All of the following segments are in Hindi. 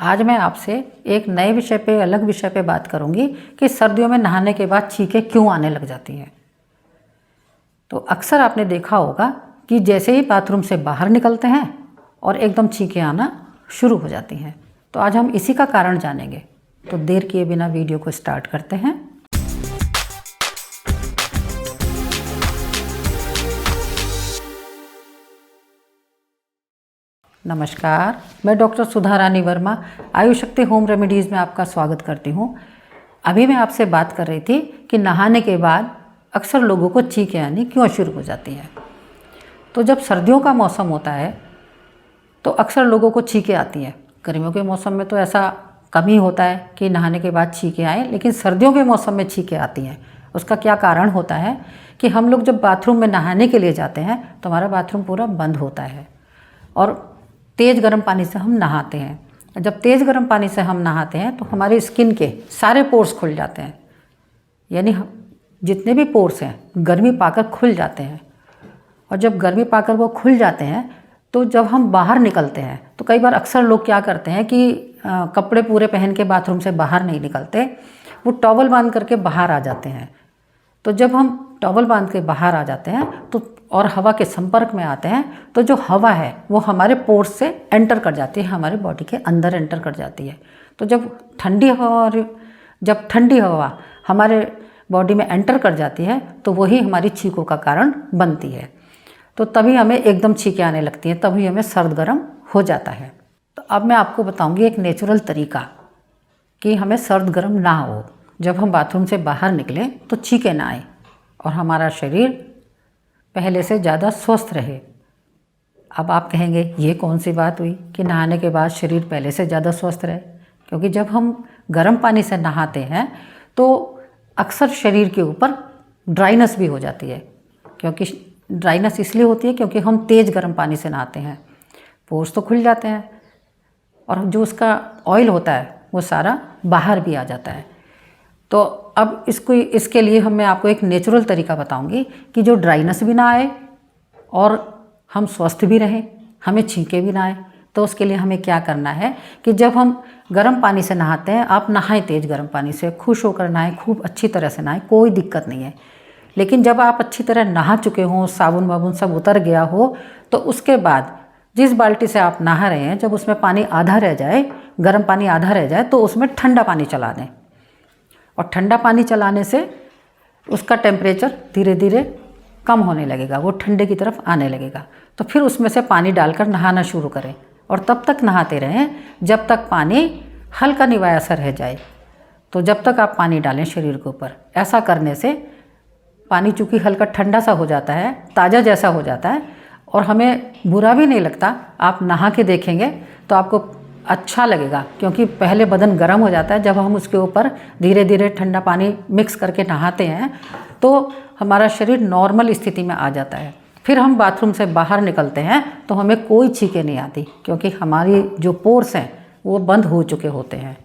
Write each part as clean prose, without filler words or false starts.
आज मैं आपसे एक नए विषय पे, अलग विषय पे बात करूंगी कि सर्दियों में नहाने के बाद छींकें क्यों आने लग जाती हैं। तो अक्सर आपने देखा होगा कि जैसे ही बाथरूम से बाहर निकलते हैं और एकदम छींकें आना शुरू हो जाती हैं। तो आज हम इसी का कारण जानेंगे। तो देर किए बिना वीडियो को स्टार्ट करते हैं। नमस्कार, मैं डॉक्टर सुधा रानी वर्मा आयुशक्ति होम रेमेडीज़ में आपका स्वागत करती हूँ। अभी मैं आपसे बात कर रही थी कि नहाने के बाद अक्सर लोगों को छींकें आनी क्यों शुरू हो जाती हैं। तो जब सर्दियों का मौसम होता है तो अक्सर लोगों को छींकें आती हैं। गर्मियों के मौसम में तो ऐसा कम ही होता है कि नहाने के बाद छींकें आए, लेकिन सर्दियों के मौसम में छींकें आती हैं। उसका क्या कारण होता है कि हम लोग जब बाथरूम में नहाने के लिए जाते हैं तो हमारा बाथरूम पूरा बंद होता है और तेज़ गर्म पानी से हम नहाते हैं। जब तेज़ गर्म पानी से हम नहाते हैं तो हमारी स्किन के सारे पोर्स खुल जाते हैं, यानी जितने भी पोर्स हैं गर्मी पाकर खुल जाते हैं। और जब गर्मी पाकर वो खुल जाते हैं तो जब हम बाहर निकलते हैं तो कई बार अक्सर लोग क्या करते हैं कि कपड़े पूरे पहन के बाथरूम से बाहर नहीं निकलते, वो टॉवल बांध करके बाहर आ जाते हैं। तो जब हम टॉवल बांध के बाहर आ जाते हैं तो और हवा के संपर्क में आते हैं तो जो हवा है वो हमारे पोर्स से एंटर कर जाती है, हमारे बॉडी के अंदर एंटर कर जाती है। तो जब ठंडी हवा हमारे बॉडी में एंटर कर जाती है तो वही हमारी छींकों का कारण बनती है। तो तभी हमें एकदम छींकें आने लगती हैं, तभी हमें सर्द गर्म हो जाता है। तो अब मैं आपको बताऊंगी एक नेचुरल तरीका कि हमें सर्द गर्म ना हो। जब हम बाथरूम से बाहर निकलें तो छींकें ना आए और हमारा शरीर पहले से ज़्यादा स्वस्थ रहे। अब आप कहेंगे ये कौन सी बात हुई कि नहाने के बाद शरीर पहले से ज़्यादा स्वस्थ रहे। क्योंकि जब हम गर्म पानी से नहाते हैं तो अक्सर शरीर के ऊपर ड्राइनेस भी हो जाती है। क्योंकि ड्राइनेस इसलिए होती है क्योंकि हम तेज़ गर्म पानी से नहाते हैं, पोर्स तो खुल जाते हैं और जो उसका ऑयल होता है वो सारा बाहर भी आ जाता है। तो अब इसके लिए मैं आपको एक नेचुरल तरीका बताऊंगी कि जो ड्राइनेस भी ना आए और हम स्वस्थ भी रहें, हमें छींकें भी ना आए। तो उसके लिए हमें क्या करना है कि जब हम गर्म पानी से नहाते हैं, आप नहाएं तेज़ गर्म पानी से, खुश होकर नहाएं, खूब अच्छी तरह से नहाएं, कोई दिक्कत नहीं है। लेकिन जब आप अच्छी तरह नहा चुके हों, साबुन वाबुन सब उतर गया हो, तो उसके बाद जिस बाल्टी से आप नहा रहे हैं, जब उसमें पानी आधा रह जाए, गर्म पानी आधा रह जाए, तो उसमें ठंडा पानी चला दें। और ठंडा पानी चलाने से उसका टेम्परेचर धीरे धीरे कम होने लगेगा, वो ठंडे की तरफ आने लगेगा। तो फिर उसमें से पानी डालकर नहाना शुरू करें और तब तक नहाते रहें जब तक पानी हल्का निवाया सा रह जाए। तो जब तक आप पानी डालें शरीर के ऊपर, ऐसा करने से पानी चूँकि हल्का ठंडा सा हो जाता है, ताज़ा जैसा हो जाता है और हमें बुरा भी नहीं लगता। आप नहा के देखेंगे तो आपको अच्छा लगेगा, क्योंकि पहले बदन गर्म हो जाता है। जब हम उसके ऊपर धीरे धीरे ठंडा पानी मिक्स करके नहाते हैं तो हमारा शरीर नॉर्मल स्थिति में आ जाता है। फिर हम बाथरूम से बाहर निकलते हैं तो हमें कोई छींकें नहीं आती, क्योंकि हमारी जो पोर्स हैं वो बंद हो चुके होते हैं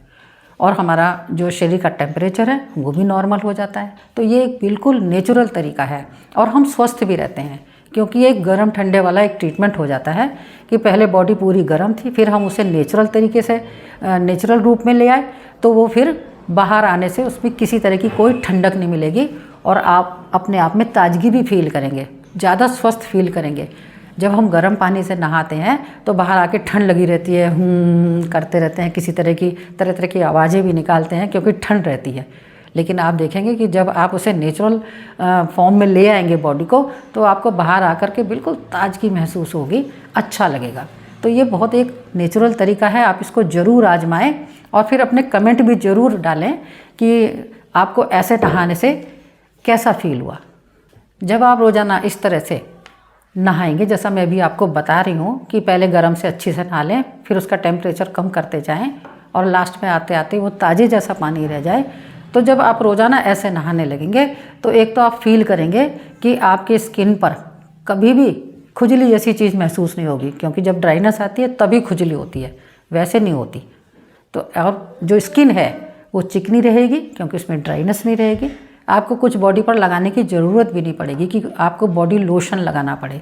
और हमारा जो शरीर का टेम्परेचर है वो भी नॉर्मल हो जाता है। तो ये एक बिल्कुल नेचुरल तरीका है और हम स्वस्थ भी रहते हैं, क्योंकि ये गर्म ठंडे वाला एक ट्रीटमेंट हो जाता है कि पहले बॉडी पूरी गर्म थी, फिर हम उसे नेचुरल तरीके से नेचुरल रूप में ले आए, तो वो फिर बाहर आने से उसमें किसी तरह की कोई ठंडक नहीं मिलेगी और आप अपने आप में ताजगी भी फील करेंगे, ज़्यादा स्वस्थ फील करेंगे। जब हम गर्म पानी से नहाते हैं तो बाहर आके ठंड लगी रहती है, करते रहते हैं, किसी तरह तरह की आवाज़ें भी निकालते हैं क्योंकि ठंड रहती है। लेकिन आप देखेंगे कि जब आप उसे नेचुरल फॉर्म में ले आएंगे बॉडी को, तो आपको बाहर आकर के बिल्कुल ताजगी महसूस होगी, अच्छा लगेगा। तो ये बहुत एक नेचुरल तरीका है, आप इसको ज़रूर आजमाएं और फिर अपने कमेंट भी ज़रूर डालें कि आपको ऐसे नहाने से कैसा फील हुआ। जब आप रोज़ाना इस तरह से नहाएंगे, जैसा मैं अभी आपको बता रही हूँ कि पहले गर्म से अच्छी से नहा लें, फिर उसका टेम्परेचर कम करते जाएं और लास्ट में आते आते वो ताज़े जैसा पानी रह जाए। तो जब आप रोज़ाना ऐसे नहाने लगेंगे तो एक तो आप फील करेंगे कि आपकी स्किन पर कभी भी खुजली जैसी चीज़ महसूस नहीं होगी, क्योंकि जब ड्राइनेस आती है तभी खुजली होती है, वैसे नहीं होती। तो और जो स्किन है वो चिकनी रहेगी क्योंकि उसमें ड्राइनेस नहीं रहेगी। आपको कुछ बॉडी पर लगाने की ज़रूरत भी नहीं पड़ेगी कि आपको बॉडी लोशन लगाना पड़े।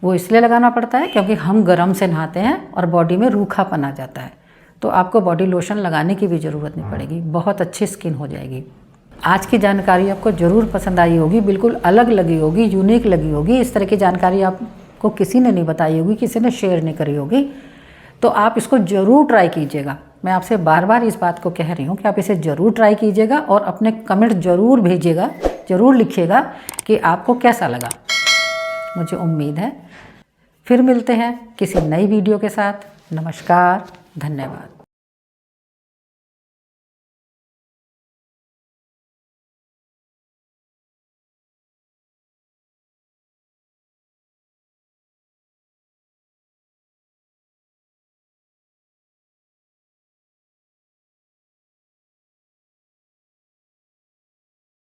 वो इसलिए लगाना पड़ता है क्योंकि हम गर्म से नहाते हैं और बॉडी में रूखापन आ जाता है। तो आपको बॉडी लोशन लगाने की भी ज़रूरत नहीं पड़ेगी, बहुत अच्छी स्किन हो जाएगी। आज की जानकारी आपको ज़रूर पसंद आई होगी, बिल्कुल अलग लगी होगी, यूनिक लगी होगी। इस तरह की जानकारी आपको किसी ने नहीं बताई होगी, किसी ने शेयर नहीं करी होगी। तो आप इसको ज़रूर ट्राई कीजिएगा। मैं आपसे बार बार इस बात को कह रही हूँ कि आप इसे ज़रूर ट्राई कीजिएगा और अपने कमेंट ज़रूर भेजिएगा, ज़रूर लिखिएगा कि आपको कैसा लगा। मुझे उम्मीद है फिर मिलते हैं किसी नई वीडियो के साथ। नमस्कार, धन्यवाद।